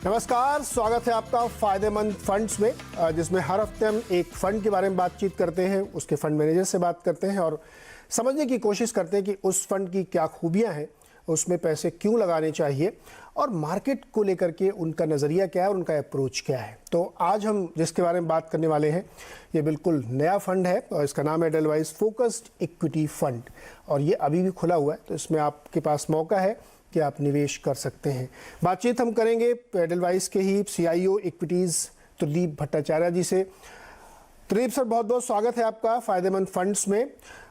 नमस्कार, स्वागत है आपका फायदेमंद फंड्स में, जिसमें हर हफ्ते हम एक फंड के बारे में बातचीत करते हैं, उसके फंड मैनेजर से बात करते हैं और समझने की कोशिश करते हैं कि उस फंड की क्या खूबियां हैं, उसमें पैसे क्यों लगाने चाहिए और मार्केट को लेकर के उनका नज़रिया क्या है और उनका अप्रोच क्या है। तो आज हम जिसके बारे में बात करने वाले हैं, ये बिल्कुल नया फंड है और इसका नाम है एडलवाइस फोकस्ड इक्विटी फंड और ये अभी भी खुला हुआ है, तो इसमें आपके पास मौका है कि आप निवेश कर सकते हैं। बातचीत हम करेंगे एडलवाइस के ही CIO इक्विटीज़ त्रिदीप भट्टाचार्य जी से। त्रिदीप सर, बहुत बहुत स्वागत है आपका फायदेमंद फंड्स में।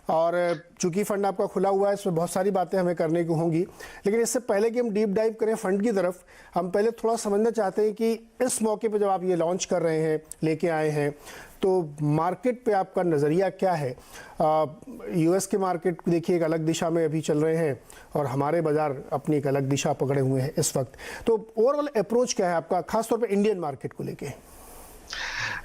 और चूंकि फंड आपका खुला हुआ है, इसमें बहुत सारी बातें हमें करने की होंगी, लेकिन इससे पहले कि हम डीप डाइव करें फंड की तरफ, हम पहले थोड़ा समझना चाहते हैं कि इस मौके पे जब आप ये लॉन्च कर रहे हैं, लेके आए हैं, तो मार्केट पे आपका नज़रिया क्या है। US के मार्केट देखिए एक अलग दिशा में अभी चल रहे हैं और हमारे बाज़ार अपनी एक अलग दिशा पकड़े हुए हैं इस वक्त। तो ओवरऑल अप्रोच क्या है आपका, खासतौर पे इंडियन मार्केट को लेके।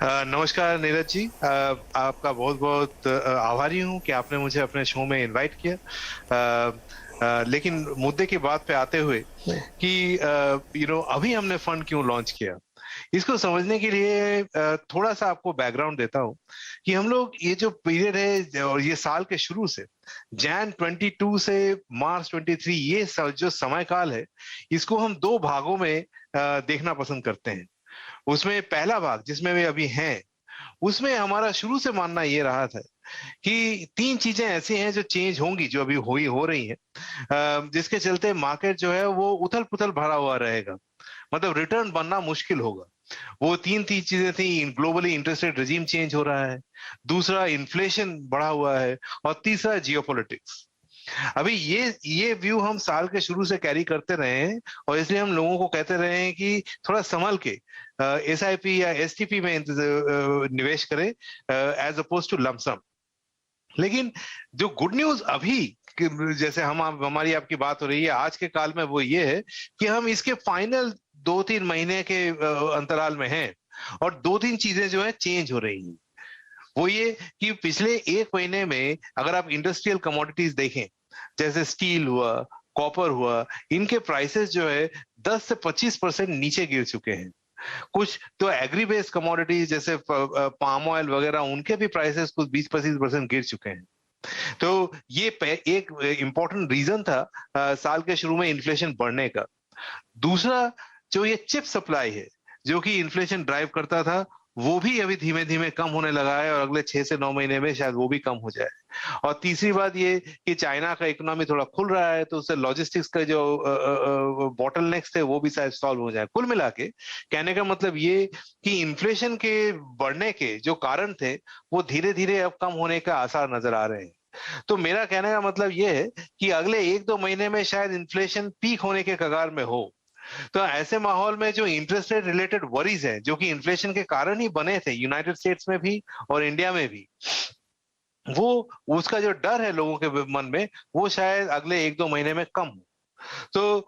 नमस्कार नीरज जी, आपका बहुत बहुत आभारी हूँ कि आपने मुझे अपने शो में इनवाइट किया। लेकिन मुद्दे की बात पे आते हुए कि अभी हमने फंड क्यों लॉन्च किया, इसको समझने के लिए थोड़ा सा आपको बैकग्राउंड देता हूँ कि हम लोग ये जो पीरियड है और ये साल के शुरू से जैन 22 से मार्च 23, ये जो समय काल है, इसको हम दो भागों में देखना पसंद करते हैं। उसमें पहला भाग जिसमें वे अभी हैं, उसमें हमारा शुरू से मानना ये रहा था कि तीन चीजें ऐसी हैं जो चेंज होंगी, जो अभी हो रही हैं, जिसके चलते मार्केट जो है वो उथल पुथल भरा हुआ रहेगा, मतलब रिटर्न बनना मुश्किल होगा। वो तीन चीजें थी, globally interest rate regime change हो रहा है, दूसरा इन्फ्लेशन बढ़ा हुआ है और तीसरा जियोपॉलिटिक्स। अभी ये व्यू हम साल के शुरू से कैरी करते रहे हैं और इसलिए हम लोगों को कहते रहे हैं कि थोड़ा संभल के SIP या STP में निवेश करें एज अपोज टू लमसम। लेकिन जो गुड न्यूज अभी, जैसे हमारी आपकी बात हो रही है आज के काल में, वो ये है कि हम इसके फाइनल 2-3 महीने के अंतराल में हैं और 2-3 चीजें जो है चेंज हो रही हैं। वो ये कि पिछले एक महीने में अगर आप इंडस्ट्रियल कमोडिटीज देखें, जैसे स्टील हुआ, कॉपर हुआ, इनके प्राइसेस जो है 10 से 25% नीचे गिर चुके हैं। कुछ तो एग्री बेस्ड कमोडिटीज जैसे पाम ऑयल वगैरह, उनके भी प्राइसेस कुछ 20-25% गिर चुके हैं। तो ये एक इंपॉर्टेंट रीजन था साल के शुरू में इन्फ्लेशन बढ़ने का। दूसरा, जो ये चिप सप्लाई है जो कि इन्फ्लेशन ड्राइव करता था, वो भी अभी धीमे धीमे कम होने लगा है और अगले 6 से 9 महीने में शायद वो भी कम हो जाए। और तीसरी बात ये कि चाइना का इकोनॉमी थोड़ा खुल रहा है, तो उससे लॉजिस्टिक्स का जो बॉटलनेक्स थे वो भी शायद सॉल्व हो जाए। कुल मिला के कहने का मतलब ये कि इन्फ्लेशन के बढ़ने के जो कारण थे वो धीरे धीरे अब कम होने का आसार नजर आ रहे हैं। तो मेरा कहने का मतलब ये है कि अगले 1-2 महीने में शायद इन्फ्लेशन पीक होने के कगार में हो। तो ऐसे माहौल में जो इंटरेस्ट रेट रिलेटेड वरीज हैं, जो कि इन्फ्लेशन के कारण ही बने थे यूनाइटेड स्टेट्स में भी और इंडिया में भी, वो उसका जो डर है लोगों के मन में, वो शायद अगले 1-2 महीने में कम हो। तो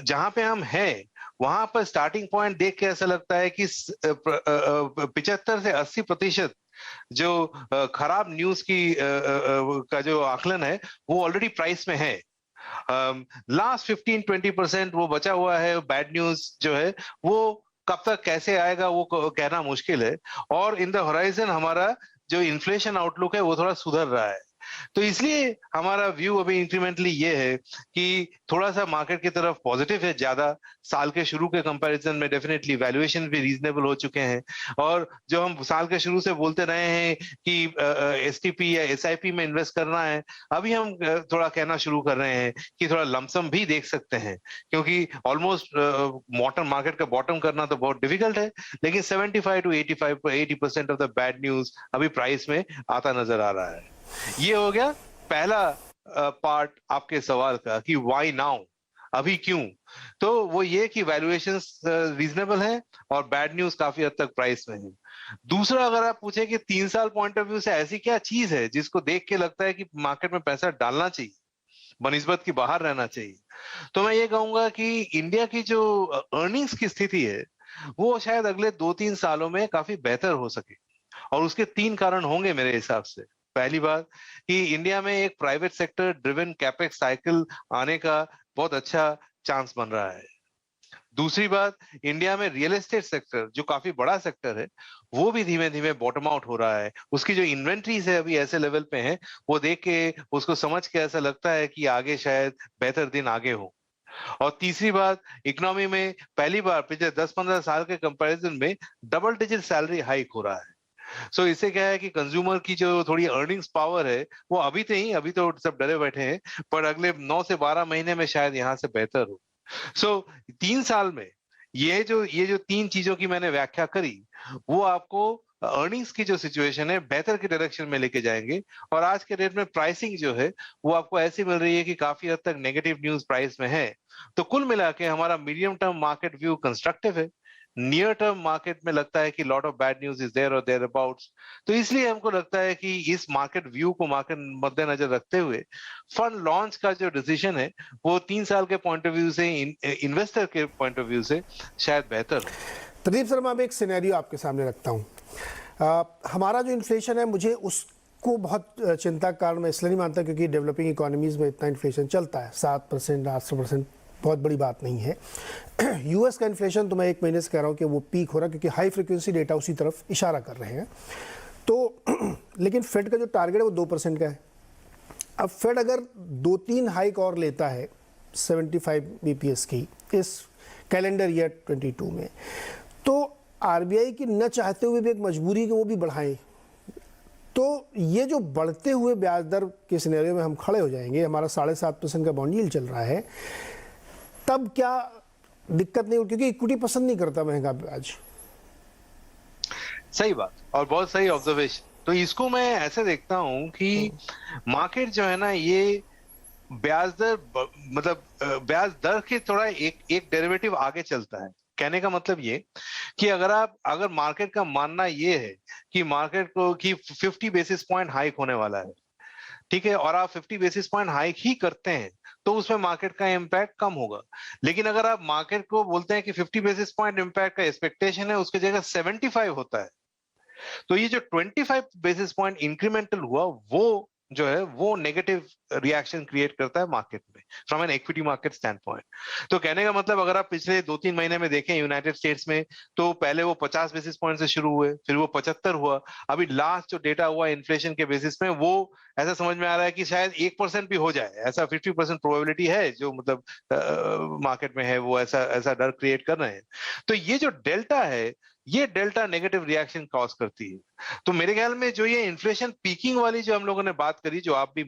जहां पे हम हैं वहां पर स्टार्टिंग पॉइंट देख के ऐसा लगता है कि 75 से 80% जो खराब न्यूज की का जो आकलन है वो ऑलरेडी प्राइस में है। लास्ट 15-20% वो बचा हुआ है बैड न्यूज जो है, वो कब तक कैसे आएगा वो कहना मुश्किल है। और इन द होराइजन हमारा जो इन्फ्लेशन आउटलुक है वो थोड़ा सुधर रहा है। तो इसलिए हमारा व्यू अभी इंक्रीमेंटली ये है कि थोड़ा सा मार्केट की तरफ पॉजिटिव है ज्यादा। साल के शुरू के कंपैरिजन में डेफिनेटली वैल्यूएशन भी रीजनेबल हो चुके हैं। और जो हम साल के शुरू से बोलते रहे हैं कि STP या SIP में इन्वेस्ट करना है, अभी हम थोड़ा कहना शुरू कर रहे हैं कि थोड़ा लमसम भी देख सकते हैं, क्योंकि ऑलमोस्ट मार्केट का बॉटम करना तो बहुत डिफिकल्ट है, लेकिन 75 to 80% of the bad news अभी प्राइस में आता नजर आ रहा है। ये हो गया पहला पार्ट आपके सवाल का कि व्हाई नाउ, अभी क्यों। तो वो ये कि वैल्यूएशंस रीजनेबल है और बैड न्यूज काफी हद तक प्राइस में है। दूसरा, अगर आप पूछे कि 3 साल पॉइंट ऑफ व्यू से ऐसी क्या चीज है जिसको देख के लगता है कि मार्केट में पैसा डालना चाहिए बनिस्बत की बाहर रहना चाहिए, तो मैं ये कहूंगा कि इंडिया की जो अर्निंग्स की स्थिति है वो शायद अगले 2-3 सालों में काफी बेहतर हो सके। और उसके 3 कारण होंगे मेरे हिसाब से। पहली बात कि इंडिया में एक private sector driven capex cycle आने का बहुत अच्छा चांस बन रहा है। दूसरी बात, इंडिया में रियल एस्टेट सेक्टर जो काफी बड़ा सेक्टर है, वो भी धीमे धीमे बॉटम आउट हो रहा है। उसकी जो इन्वेंट्रीज है अभी ऐसे लेवल पे हैं, वो देख के उसको समझ के ऐसा लगता है कि आगे शायद बेहतर दिन आगे हो। और तीसरी बात, इकोनॉमी में पहली बार पिछले 10-15 साल के कंपैरिजन में डबल डिजिट सैलरी हाइक हो रहा है। सो इससे क्या है कि कंज्यूमर की जो थोड़ी अर्निंग्स पावर है, वो अभी तो सब डरे बैठे हैं, पर अगले 9 से 12 महीने में शायद यहाँ से बेहतर हो। सो 3 साल में ये जो 3 चीजों की मैंने व्याख्या करी, वो आपको अर्निंग्स की जो सिचुएशन है बेहतर की डायरेक्शन में लेके जाएंगे। और आज के डेट में प्राइसिंग जो है वो आपको ऐसी मिल रही है कि काफी हद तक नेगेटिव न्यूज प्राइस में है। तो कुल मिला के हमारा medium term market view constructive है। नियर टर्म मार्केट में लगता है कि lot of bad news is there और देयर अबाउट्स। तो इसलिए हमको लगता है कि इस मार्केट व्यू को मार्केट मद्देनजर रखते हुए फंड लॉन्च का जो डिसीजन है वो 3 साल के पॉइंट ऑफ व्यू से, इन्वेस्टर के पॉइंट ऑफ व्यू से शायद बेहतर हो। प्रदीप शर्मा, मैं एक सिनेरियो आपके सामने रखता हूँ। हमारा जो इन्फ्लेशन है, मुझे उसको बहुत चिंता का कारण मैं इसलिए नहीं मानता क्योंकि डेवलपिंग इकोनॉमीज़ में इतना इन्फ्लेशन चलता है, 7%, 8% बहुत बड़ी बात नहीं है। यूएस का इन्फ्लेशन तो मैं एक महीने से कह रहा हूँ कि वो पीक हो रहा है क्योंकि हाई फ्रिक्वेंसी डेटा उसी तरफ इशारा कर रहे हैं। तो लेकिन फेड का जो टारगेट है वो 2% का है। अब फेड अगर 2-3 हाइक और लेता है 75 बीपीएस की इस कैलेंडर ईयर 22 में, तो आरबीआई की न चाहते हुए भी एक मजबूरी कि वो भी बढ़ाएं। तो ये जो बढ़ते हुए ब्याज दर के सिनेरियो में हम खड़े हो जाएंगे, हमारा 7.5% का बॉन्ड यील्ड चल रहा है, तब क्या दिक्कत नहीं होगी? क्योंकि इक्विटी पसंद नहीं करता महंगा ब्याज। सही बात और बहुत सही ऑब्जर्वेशन। तो इसको मैं ऐसे देखता हूं कि मार्केट जो है ना, ये ब्याज दर मतलब ब्याज दर के थोड़ा एक डेरिवेटिव आगे चलता है। कहने का मतलब ये कि अगर मार्केट का मानना ये है कि मार्केट को कि 50 बेसिस पॉइंट हाइक होने वाला है, ठीक है, और आप 50 बेसिस पॉइंट हाइक ही करते हैं तो उसमें मार्केट का इम्पैक्ट कम होगा। लेकिन अगर आप मार्केट को बोलते हैं कि 50 बेसिस पॉइंट इम्पैक्ट का एक्सपेक्टेशन है, उसकी जगह 75 होता है, तो ये जो 25 बेसिस पॉइंट इंक्रीमेंटल हुआ, वो जो है वो नेगेटिव रिएक्शन क्रिएट करता है मार्केट में from an equity market stand point. तो कहने का मतलब अगर आप पिछले 2-3 महीने में देखें यूनाइटेड स्टेट्स में, तो पहले वो 50 बेसिस पॉइंट से शुरू हुए, फिर वो 75 हुआ, अभी लास्ट जो डेटा हुआ इन्फ्लेशन के बेसिस में, वो ऐसा समझ में आ रहा है कि शायद 1% भी हो जाए, ऐसा 50% प्रोबेबिलिटी है जो मतलब मार्केट में है, वो ऐसा डर क्रिएट कर रहे हैं। तो ये जो डेल्टा है, ये डेल्टा नेगेटिव रिएक्शन कॉज करती है। तो मेरे ख्याल में जो ये इन्फ्लेशन पीकिंग वाली जो हम लोगों ने बात करी, जो आप भी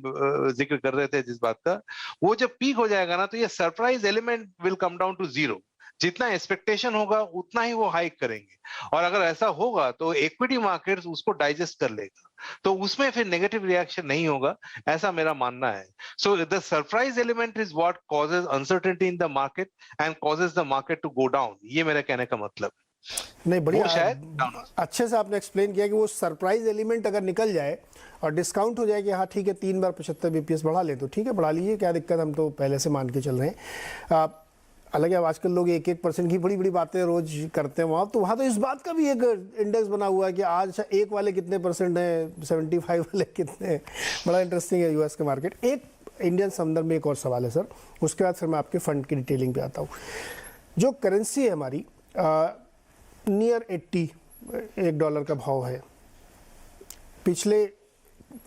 जिक्र कर रहे थे जिस बात का, वो जब पीक हो जाएगा ना, तो ये surprise element will come down to 0। जितना एक्सपेक्टेशन होगा उतना ही वो हाइक करेंगे, और अगर ऐसा होगा तो इक्विटी मार्केट उसको डाइजेस्ट कर लेगा, तो उसमें फिर नेगेटिव रिएक्शन नहीं होगा, ऐसा मेरा मानना है। So the surprise element is what causes uncertainty in the market and causes the market to go down. ये मेरा कहने का मतलब है। नहीं, बढ़िया, अच्छे से आपने एक्सप्लेन किया कि वो सरप्राइज एलिमेंट अगर निकल जाए और डिस्काउंट हो जाए कि हाँ ठीक है 3 बार 75 बीपीएस बढ़ा ले, तो ठीक है बढ़ा लीजिए, क्या दिक्कत, हम तो पहले से मान के चल रहे हैं। हालांकि अब आजकल लोग 1% की बड़ी बड़ी बातें रोज करते हैं वहाँ तो इस बात का भी एक इंडेक्स बना हुआ है कि आज 1 वाले कितने परसेंट हैं, 75 वाले कितने हैं। बड़ा इंटरेस्टिंग है यूएस का मार्केट। एक इंडियन संदर्भ में एक और सवाल है सर, उसके बाद फिर मैं आपके फंड की डिटेलिंग पे आता हूँ। जो करेंसी है हमारी, नियर 80 $1 का भाव है। पिछले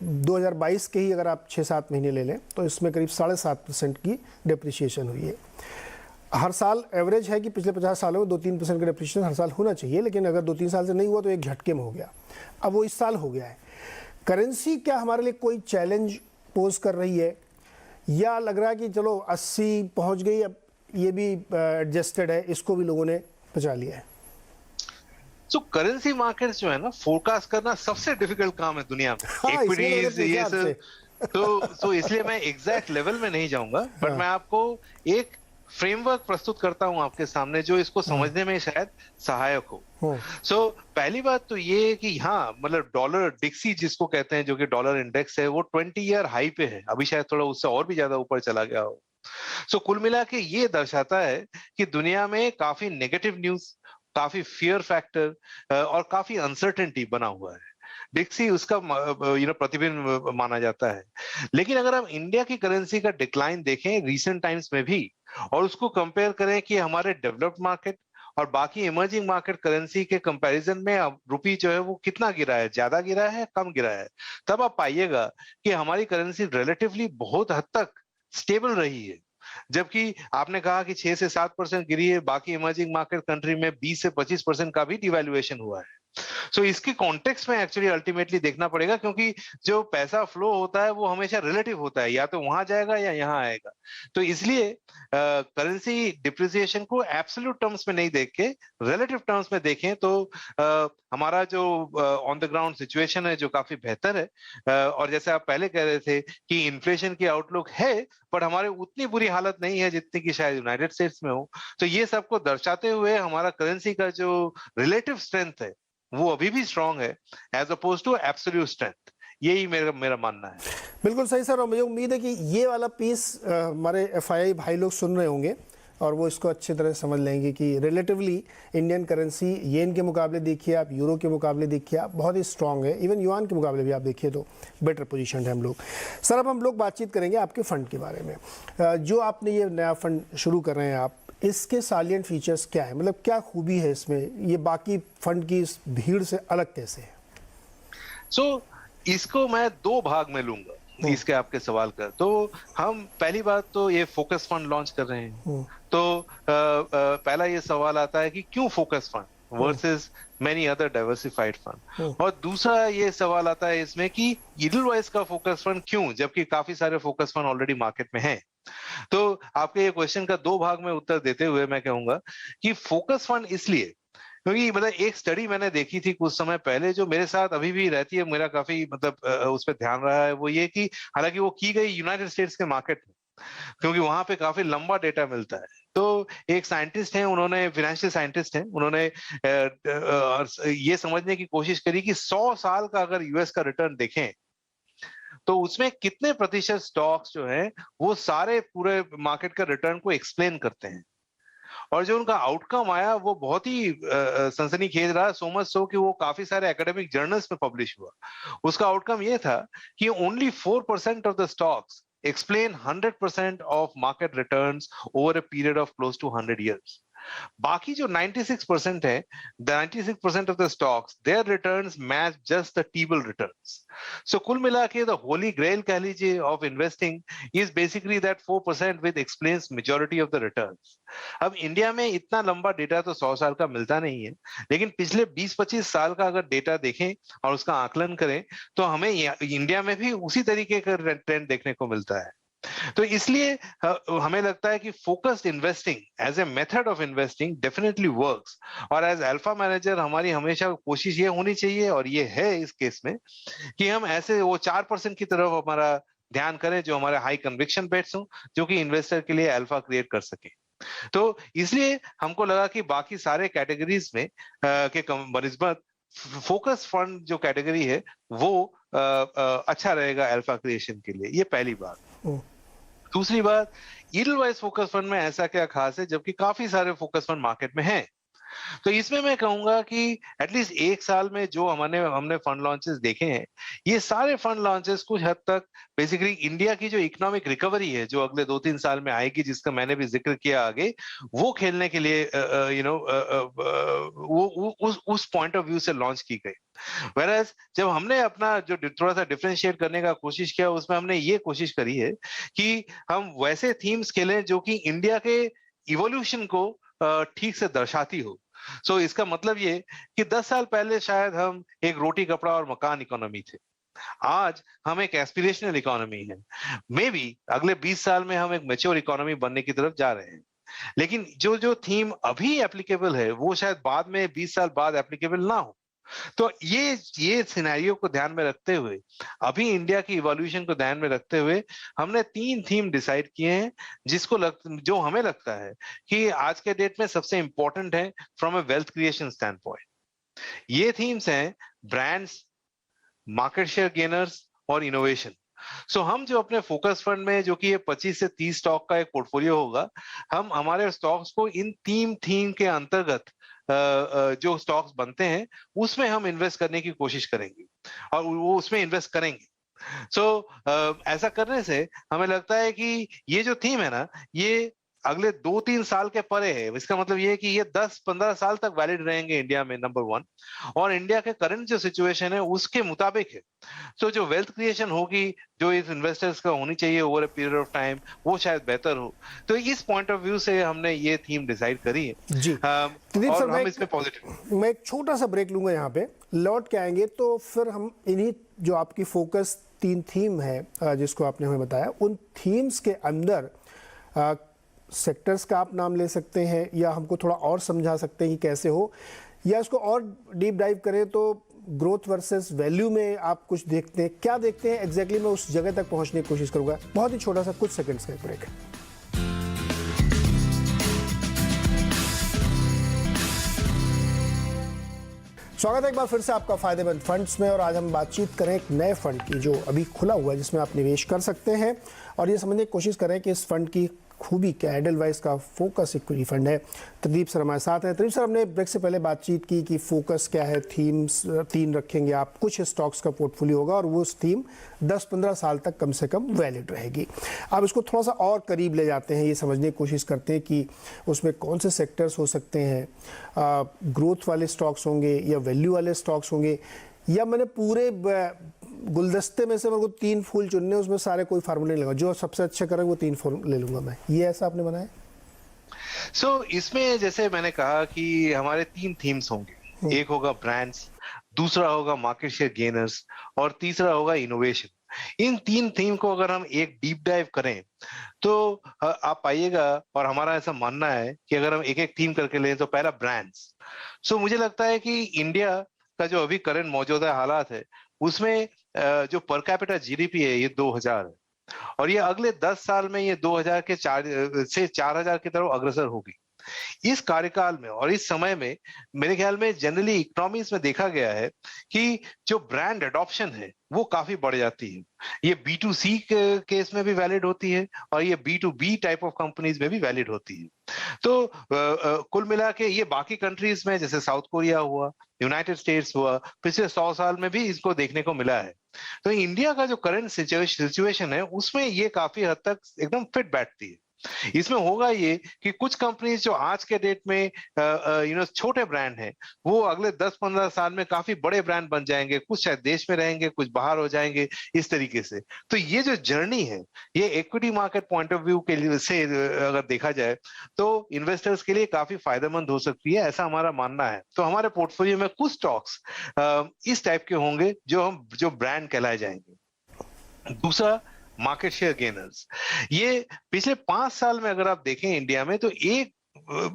2022 के ही अगर आप 6-7 महीने ले लें तो इसमें करीब 7.5% की डिप्रिसिएशन हुई है। हर साल एवरेज है कि पिछले 50 सालों में 2-3% का डिप्रिसिएशन हर साल होना चाहिए, लेकिन अगर 2-3 साल से नहीं हुआ तो एक झटके में हो गया। अब वो इस साल हो गया है। करेंसी क्या हमारे लिए कोई चैलेंज पोज कर रही है, या लग रहा है कि चलो 80 पहुंच गई, अब ये भी एडजस्टेड है, इसको भी लोगों ने पचा लिया है? तो करेंसी मार्केट्स जो है ना, फोरकास्ट करना सबसे डिफिकल्ट काम है दुनिया में। इक्विटीज ये सब, तो इसलिए मैं एग्जैक्ट लेवल में नहीं जाऊंगा, बट मैं आपको एक फ्रेमवर्क प्रस्तुत करता हूं आपके सामने जो इसको समझने में शायद सहायक हो। सो पहली बात तो ये है कि हाँ, मतलब डॉलर डिक्सी जिसको कहते हैं, जो कि डॉलर इंडेक्स है, वो 20 ईयर हाई पे है, अभी शायद थोड़ा उससे और भी ज्यादा ऊपर चला गया हो। सो कुल मिला के ये दर्शाता है कि दुनिया में काफी नेगेटिव न्यूज, काफी फियर फैक्टर और काफी अनसर्टेनिटी बना हुआ है। डिक्सी उसका प्रतिबिंब माना जाता है। लेकिन अगर हम इंडिया की करेंसी का डिक्लाइन देखें रीसेंट टाइम्स में भी, और उसको कंपेयर करें कि हमारे डेवलप्ड मार्केट और बाकी इमर्जिंग मार्केट करेंसी के कंपैरिजन में अब रुपी जो है वो कितना गिरा है, ज्यादा गिरा है, कम गिरा है, तब आप पाइएगा कि हमारी करेंसी रिलेटिवली बहुत हद तक स्टेबल रही है। जबकि आपने कहा कि 6 से 7% गिरी है, बाकी इमर्जिंग मार्केट कंट्री में 20 से 25% का भी डिवैल्यूएशन हुआ है। सो इसके कॉन्टेक्स्ट में एक्चुअली अल्टीमेटली देखना पड़ेगा, क्योंकि जो पैसा फ्लो होता है वो हमेशा रिलेटिव होता है, या तो वहां जाएगा या यहाँ आएगा। तो इसलिए करेंसी डिप्रिसिएशन को एब्सोल्यूट टर्म्स में नहीं देख के रिलेटिव टर्म्स में देखें तो हमारा जो ऑन द ग्राउंड सिचुएशन है जो काफी बेहतर है। और जैसे आप पहले कह रहे थे कि इन्फ्लेशन की आउटलुक है, पर हमारे उतनी बुरी हालत नहीं है जितनी कि शायद यूनाइटेड स्टेट्स में हो। तो ये सबको दर्शाते हुए हमारा करेंसी का जो रिलेटिव स्ट्रेंथ है वो अभी भी स्ट्रांग है as oppose to absolute strength. यही मेरा मानना है। बिल्कुल सही सर, और मुझे उम्मीद है कि ये वाला पीस हमारे एफआईआई भाई लोग सुन रहे होंगे और वो इसको अच्छी तरह समझ लेंगे कि रिलेटिवली इंडियन करेंसी येन के मुकाबले देखिए आप, यूरो के मुकाबले देखिए आप, बहुत ही स्ट्रांग है। इवन युआन के मुकाबले भी आप देखिए तो बेटर पोजीशन है हम लोग। सर अब हम लोग बातचीत करेंगे आपके फ़ंड के बारे में। जो आपने ये नया फ़ंड शुरू कर रहे हैं आप, इसके सालिएंट फीचर्स क्या है, मतलब क्या खूबी है इसमें, ये बाकी फंड की इस भीड़ से अलग कैसे है? इसको मैं दो भाग में लूंगा इसके आपके सवाल का। तो हम पहली बात तो ये फोकस फंड लॉन्च कर रहे हैं, तो पहला ये सवाल आता है कि क्यों focus fund versus many other diversified fund, और दूसरा ये सवाल आता है इसमें कि ईडलवाइज का फोकस फंड क्यों, जबकि काफी सारे फोकस फंड ऑलरेडी मार्केट में हैं। तो आपके ये क्वेश्चन का दो भाग में उत्तर देते हुए मैं कहूंगा कि फोकस फंड इसलिए क्योंकि मतलब एक स्टडी मैंने देखी थी कुछ समय पहले जो मेरे साथ अभी भी रहती है, मेरा काफी उस पर ध्यान रहा है, वो ये कि हालांकि वो की गई यूनाइटेड स्टेट्स के मार्केट में, क्योंकि वहां पे काफी लंबा डेटा मिलता है। तो एक साइंटिस्ट हैं, उन्होंने फाइनेंशियल साइंटिस्ट हैं, उन्होंने ये समझने की कोशिश करी कि 100 साल का अगर यूएस का रिटर्न देखें तो उसमें कितने प्रतिशत स्टॉक्स जो हैं वो सारे पूरे मार्केट का रिटर्न को एक्सप्लेन करते हैं। और जो उनका आउटकम आया वो बहुत ही सनसनीखेज रहा, सो मच सो कि वो काफी सारे एकेडमिक जर्नल्स में पब्लिश हुआ। उसका आउटकम ये था कि only 4% of the stocks explain 100% of market returns over a period of close to 100 years. बाकी जो 96% है, the 96% of the stocks, their returns match just the T-bill returns. So कुल मिला के the holy grail कह लीजिए of investing is basically that 4% which explains majority of the returns. अब India में इतना लंबा डेटा तो 100 साल का मिलता नहीं है, लेकिन पिछले 20-25 साल का अगर डेटा देखें और उसका आकलन करें तो हमें इंडिया में भी उसी तरीके का ट्रेंड देखने को मिलता है। तो इसलिए हमें लगता है कि focused investing as a method of investing definitely works, और एज अल्फा मैनेजर हमारी हमेशा कोशिश ये होनी चाहिए, और ये है इस केस में, कि हम ऐसे वो 4% की तरफ हमारा ध्यान करें जो हमारे हाई कन्विक्शन बेट्स हों, जो कि इन्वेस्टर के लिए अल्फा क्रिएट कर सके। तो इसलिए हमको लगा कि बाकी सारे कैटेगरीज में के बनस्बत फोकस फंड जो कैटेगरी है वो अच्छा रहेगा अल्फा क्रिएशन के लिए। ये पहली बात। दूसरी बात, ईडलवाइज फोकस फंड में ऐसा क्या खास है जबकि काफी सारे फोकस फंड मार्केट में हैं? तो इसमें मैं कहूंगा कि एटलीस्ट एक साल में जो हमने फंड लॉन्चेस देखे हैं, ये सारे फंड लॉन्चेस कुछ हद तक बेसिकली इंडिया की जो इकोनॉमिक रिकवरी है जो अगले 2-3 साल में आएगी, जिसका मैंने भी जिक्र किया आगे, वो खेलने के लिए वो उस पॉइंट ऑफ व्यू से लॉन्च की गई। Whereas जब हमने अपना जो थोड़ा सा डिफरेंशिएट करने का कोशिश किया, उसमें हमने ये कोशिश करी है कि हम वैसे थीम्स खेलें जो कि इंडिया के इवोल्यूशन को ठीक से दर्शाती हो। सो इसका मतलब ये कि 10 साल पहले शायद हम एक रोटी कपड़ा और मकान इकोनॉमी थे, आज हम एक एस्पिरेशनल इकोनॉमी है। मे बी अगले 20 साल में हम एक मैच्योर इकोनॉमी बनने की तरफ जा रहे हैं, लेकिन जो थीम अभी एप्लीकेबल है वो शायद बाद में 20 साल बाद एप्लीकेबल ना हो। तो ये सिनेरियो को ध्यान में रखते हुए, अभी इंडिया की इवोल्यूशन को ध्यान में रखते हुए, हमने 3 थीम डिसाइड किए हैं जो हमें लगता है कि आज के डेट में सबसे इंपॉर्टेंट है from A wealth creation stand point. ये थीम्स हैं ब्रांड्स, मार्केट शेयर गेनर्स और इनोवेशन। सो हम जो अपने फोकस फंड में, जो कि ये 25 से 30 स्टॉक का एक पोर्टफोलियो होगा, हम हमारे स्टॉक्स को इन थीम के अंतर्गत जो स्टॉक्स बनते हैं उसमें हम इन्वेस्ट करने की कोशिश करेंगे और वो उसमें इन्वेस्ट करेंगे। ऐसा करने से हमें लगता है कि ये जो थीम है ना, ये अगले 2-3 साल के परे है। इसका मतलब ये है कि ये 10-15 साल तक वैलिड रहेंगे इंडिया में, नंबर 1। और इंडिया के करंट जो सिचुएशन है उसके मुताबिक है। तो जो वेल्थ क्रिएशन होगी, जो इस इन्वेस्टर्स का होनी चाहिए over a period of time, वो शायद बेहतर हो। तो इस पॉइंट ऑफ व्यू से हमने ये थीम डिसाइड करी है। जी प्रदीप सर, और हम इसमें पॉजिटिव। मैं एक छोटा सा ब्रेक लूंगा यहाँ पे, लौट के आएंगे तो फिर हम इन्हीं जो आपकी फोकस 3 थीम है जिसको आपने हमें बताया, उन थीम्स के अंदर सेक्टर्स का आप नाम ले सकते हैं या हमको थोड़ा और समझा सकते हैं कि कैसे हो, या इसको और डीप डाइव करें तो ग्रोथ वर्सेस वैल्यू में आप कुछ देखते हैं, क्या देखते हैं एग्जैक्टली मैं उस जगह तक पहुंचने की कोशिश करूंगा। बहुत ही छोटा सा कुछ सेकंड्स का एक ब्रेक है। स्वागत है एक बार फिर से आपका फायदेमंद फंड्स में, और आज हम बातचीत करें एक नए फंड की जो अभी खुला हुआ है जिसमें आप निवेश कर सकते हैं, और ये समझने की कोशिश करें कि इस फंड की खूबी क्या है। एडलवाइस का फोकस इक्विटी फंड है। प्रदीप सर हमारे साथ हैं। प्रदीप सर, हमने ब्रेक से पहले बातचीत की कि फोकस क्या है, थीम्स 3 रखेंगे आप, कुछ स्टॉक्स का पोर्टफोलियो होगा और वो उस थीम 10-15 साल तक कम से कम वैलिड रहेगी। आप इसको थोड़ा सा और करीब ले जाते हैं, ये समझने की कोशिश करते हैं कि उसमें कौन से सेक्टर्स हो सकते हैं, ग्रोथ वाले स्टॉक्स होंगे या वैल्यू वाले स्टॉक्स होंगे, या मैंने पूरे गुलदस्ते में से मेरे को 3 फूल चुनने, उसमें सारे कोई फार्मूला नहीं लगा, जो सबसे अच्छा करें वो 3 फूल ले लूंगा मैं, ये ऐसा आपने बनाया? इसमें जैसे मैंने कहा कि हमारे 3 थीम्स होंगे। एक होगा ब्रांड्स, दूसरा होगा मार्केट शेयर गेनर्स और तीसरा होगा इनोवेशन। इन 3 थीम को अगर हम एक डीप डाइव करें तो आप पाइएगा, और हमारा ऐसा मानना है कि अगर हम एक एक थीम करके लें तो पहला ब्रांड्स। मुझे लगता है कि इंडिया का जो अभी करंट मौजूदा हालात है उसमें जो पर कैपिटा जीडीपी है ये 2000 है, और ये अगले 10 साल में ये 2000 के 4 से 4000 की तरफ अग्रसर होगी। इस कार्यकाल में और इस समय में मेरे ख्याल में जनरली इकोनॉमीज में देखा गया है कि जो ब्रांड एडॉप्शन है वो काफी बढ़ जाती है। ये B2C केस में भी वैलिड होती है और ये B2B टाइप ऑफ कंपनीज में भी वैलिड होती है। कुल मिला के ये बाकी कंट्रीज में जैसे साउथ कोरिया हुआ, यूनाइटेड स्टेट्स हुआ, पिछले 100 साल में भी इसको देखने को मिला है। तो इंडिया का जो करंट सिचुएशन है उसमें ये काफी हद तक एकदम फिट बैठती है। इसमें होगा ये कि कुछ कंपनीज जो आज के डेट में छोटे ब्रांड हैं वो अगले 10-15 साल में काफी बड़े ब्रांड बन जाएंगे, कुछ शायद देश में रहेंगे, कुछ बाहर हो जाएंगे, इस तरीके से। तो ये जो जर्नी है ये equity market point of view के लिए से अगर देखा जाए तो इन्वेस्टर्स के लिए काफी फायदेमंद हो सकती है, ऐसा हमारा मानना है। तो हमारे पोर्टफोलियो में कुछ स्टॉक्स इस टाइप के होंगे जो ब्रांड कहलाए जाएंगे। दूसरा मार्केट शेयर गेनर्स। ये पिछले 5 साल में अगर आप देखें इंडिया में तो एक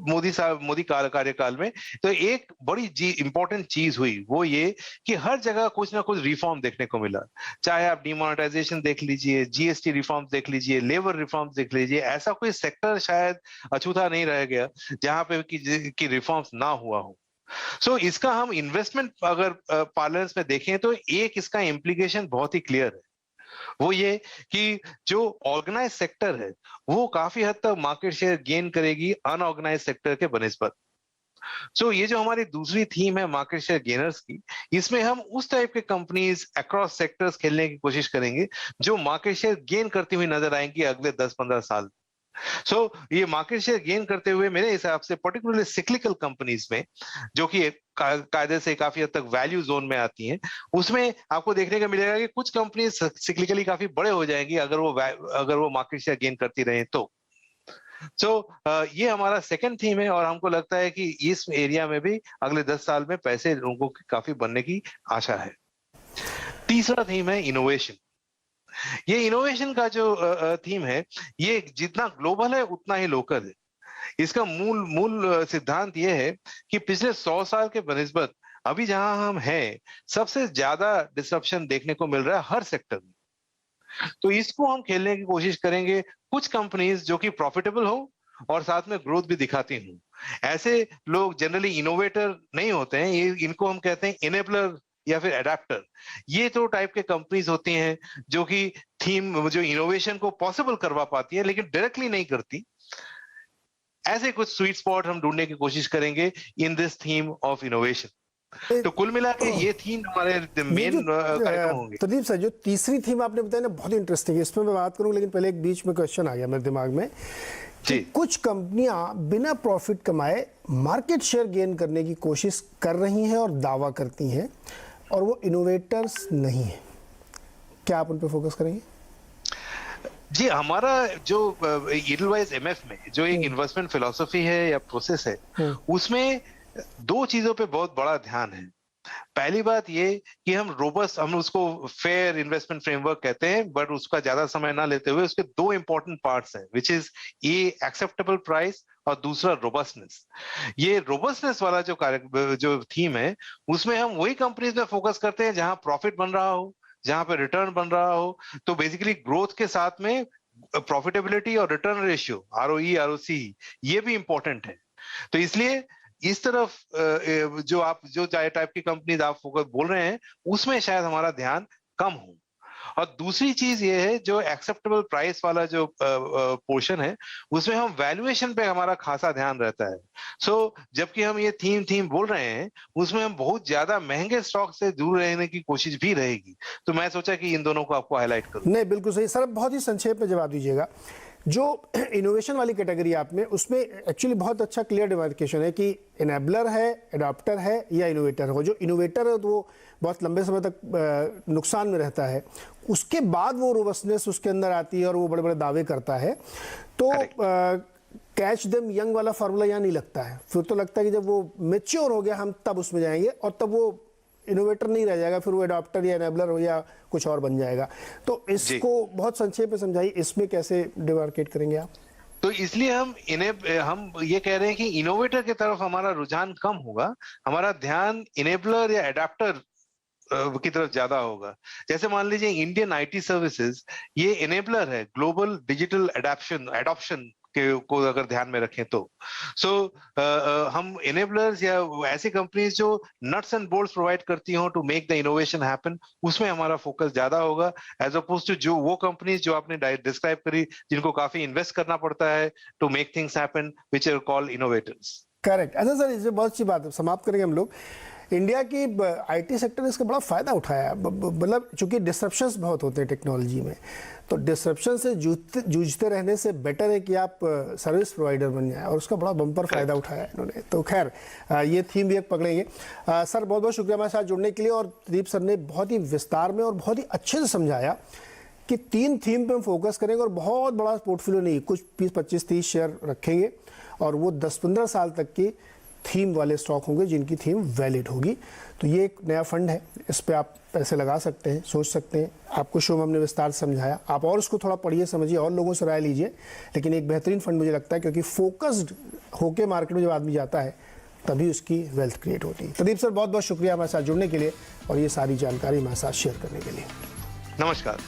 मोदी कार्यकाल में तो एक बड़ी इंपॉर्टेंट चीज हुई, वो ये कि हर जगह कुछ ना कुछ रिफॉर्म देखने को मिला। चाहे आप डिमोनेटाइजेशन देख लीजिए, जीएसटी रिफॉर्म्स देख लीजिए, लेबर रिफॉर्म्स देख लीजिए, ऐसा कोई सेक्टर शायद अछूता नहीं रह गया जहां पे कि रिफॉर्म्स ना हुआ हो। इसका हम इन्वेस्टमेंट अगर पार्लर्स में देखें तो एक इसका इम्प्लीकेशन बहुत ही क्लियर है, वो ये कि जो ऑर्गेनाइज सेक्टर है वो काफी हद तक मार्केट शेयर गेन करेगी अनऑर्गेनाइज सेक्टर के बनिस्बत। ये जो हमारी दूसरी थीम है मार्केट शेयर गेनर्स की, इसमें हम उस टाइप के कंपनीज अक्रॉस सेक्टर्स खेलने की कोशिश करेंगे जो मार्केट शेयर गेन करती हुई नजर आएंगी अगले 10-15 साल। ये मार्केट शेयर गेन करते हुए मेरे हिसाब से पर्टिकुलरली सिक्लिकल कंपनीज में जो कि कायदे से काफी हद तक वैल्यू जोन में आती हैं, उसमें आपको देखने को मिलेगा कि कुछ कंपनी सिक्लिकली काफी बड़े हो जाएंगी अगर वो मार्केट शेयर गेन करती रहे तो। ये हमारा सेकंड थीम है और हमको लगता है कि इस एरिया में भी अगले 10 साल में पैसे लोगों की काफी बनने की आशा है। तीसरा थीम है इनोवेशन। ये इनोवेशन का जो थीम है ये जितना ग्लोबल है उतना ही लोकल है। इसका मूल सिद्धांत ये है कि पिछले 100 साल के बनिस्बत अभी जहां हम हैं सबसे ज्यादा डिसरप्शन देखने को मिल रहा है हर सेक्टर में। तो इसको हम खेलने की कोशिश करेंगे, कुछ कंपनीज जो कि प्रॉफिटेबल हो और साथ में ग्रोथ भी दिखाती हूँ। ऐसे लोग जनरली इनोवेटर नहीं होते हैं, इनको हम कहते हैं इनेबलर या फिर एडेप्टर। ये तो टाइप के कंपनीज होती हैं जो कि थीम जो इनोवेशन को पॉसिबल करवा पाती है लेकिन डायरेक्टली नहीं करती। ऐसे कुछ स्वीट स्पॉट हम ढूंढने की कोशिश करेंगे in this theme of innovation. तो कुल मिला के ये थीम हमारे मेन कार्यक्रम होंगे। प्रदीप सर, जो तीसरी थीम आपने बताया ना, बहुत इंटरेस्टिंग है, इसमें मैं बात करूं, लेकिन पहले एक बीच में क्वेश्चन आ गया मेरे दिमाग में कि कुछ कंपनियां बिना प्रॉफिट कमाए मार्केट शेयर गेन करने की कोशिश कर रही हैं और दावा करती हैं, और वो इनोवेटर्स नहीं है। क्या आप उन पर फोकस करेंगे? जी, हमारा जो एडलवाइज एमएफ में जो एक इन्वेस्टमेंट फिलॉसफी है या प्रोसेस है, उसमें दो चीजों पे बहुत बड़ा ध्यान है। पहली बात ये कि हम उसको फेयर इन्वेस्टमेंट फ्रेमवर्क कहते हैं, बट उसका ज्यादा समय ना लेते हुए उसके दो इंपॉर्टेंट पार्ट्स हैं, which is a acceptable price और दूसरा रोबस्टनेस। ये रोबस्टनेस वाला जो थीम है, उसमें हम वही कंपनीज में फोकस करते हैं जहां प्रॉफिट बन रहा हो, जहां पे रिटर्न बन रहा हो। तो बेसिकली ग्रोथ के साथ में प्रॉफिटेबिलिटी और रिटर्न रेशियो, आरओई, आरओसी, ये भी इंपॉर्टेंट है। तो इसलिए इस तरफ जो टाइप की कंपनीज आप फोकस बोल रहे हैं, उसमें शायद हमारा ध्यान कम हो। और दूसरी चीज ये है, जो एक्सेप्टेबल प्राइस वाला जो पोर्शन है, उसमें हम वैल्यूएशन पे हमारा खासा ध्यान रहता है। जबकि हम ये थीम बोल रहे हैं, उसमें हम बहुत ज्यादा महंगे स्टॉक से दूर रहने की कोशिश भी रहेगी। तो मैं सोचा कि इन दोनों को आपको हाईलाइट करूं। नहीं, बिल्कुल सही सर, बहुत ही संक्षेप में जवाब दीजिएगा। जो इनोवेशन वाली कैटेगरी आप में, उसमें एक्चुअली बहुत अच्छा क्लियर डिमार्केशन है कि इनेबलर है, एडाप्टर है या इनोवेटर हो। जो इनोवेटर है तो वो बहुत लंबे समय तक नुकसान में रहता है, उसके बाद वो रोबस्टनेस उसके अंदर आती है और वो बड़े बड़े दावे करता है। तो कैच देम यंग वाला फार्मूला यहाँ नहीं लगता है। फिर तो लगता है कि जब वो मेच्योर हो गया हम तब उसमें जाएंगे, और तब वो इनोवेटर नहीं रह जाएगा, फिर वो एडाप्टर या एनेबलर हो या कुछ और बन जाएगा। तो इसको बहुत संक्षेप में समझाइए, इसमें कैसे डिमार्केट करेंगे आप? तो इसलिए हम ये कह रहे हैं कि इनोवेटर की तरफ हमारा रुझान कम होगा, हमारा ध्यान इनेबलर या एडाप्टर की तरफ ज्यादा होगा। जैसे मान लीजिए इंडियन आईटी सर्विसेज, ये इनेबलर है ग्लोबल डिजिटल एडॉप्शन को अगर ध्यान में रखें तो। हम इनेबलर्स या ऐसी कंपनीज जो नट्स एंड बोल्ट्स प्रोवाइड करती हो to make the innovation happen, उसमें हमारा फोकस ज्यादा होगा, एज अपोज टू जो वो कंपनीज जो आपने डिस्क्राइब करी, जिनको काफी इन्वेस्ट करना पड़ता है to make things happen, which are called innovators. Correct. अच्छा सर, इसमें बहुत अच्छी बात है, समाप्त करेंगे हम लोग। इंडिया की आईटी सेक्टर ने इसका बड़ा फायदा उठाया, मतलब चूंकि डिसरप्शंस बहुत होते हैं टेक्नोलॉजी में, तो डिसरप्शन से जूझते रहने से बेटर है कि आप सर्विस प्रोवाइडर बन जाए, और उसका बड़ा बम्पर फायदा उठाया इन्होंने। तो खैर, ये थीम भी एक पकड़ेंगे। सर, बहुत बहुत शुक्रिया हमारे साथ जुड़ने के लिए, और प्रदीप सर ने बहुत ही विस्तार में और बहुत ही अच्छे से समझाया कि 3 थीम पे हम फोकस करेंगे, और बहुत बड़ा पोर्टफोलियो नहीं, कुछ 20-25-30 शेयर रखेंगे, और वो 10-15 साल तक की थीम वाले स्टॉक होंगे जिनकी थीम वैलिड होगी। तो ये एक नया फंड है, इस पे आप पैसे लगा सकते हैं, सोच सकते हैं। आपको शो में हमने विस्तार से समझाया, आप और उसको थोड़ा पढ़िए, समझिए, और लोगों से राय लीजिए। लेकिन एक बेहतरीन फंड मुझे लगता है, क्योंकि फोकस्ड होके मार्केट में जब आदमी जाता है तभी उसकी वेल्थ क्रिएट होती है। प्रदीप सर, बहुत बहुत शुक्रिया हमारे साथ जुड़ने के लिए और ये सारी जानकारी हमारे साथ शेयर करने के लिए। नमस्कार।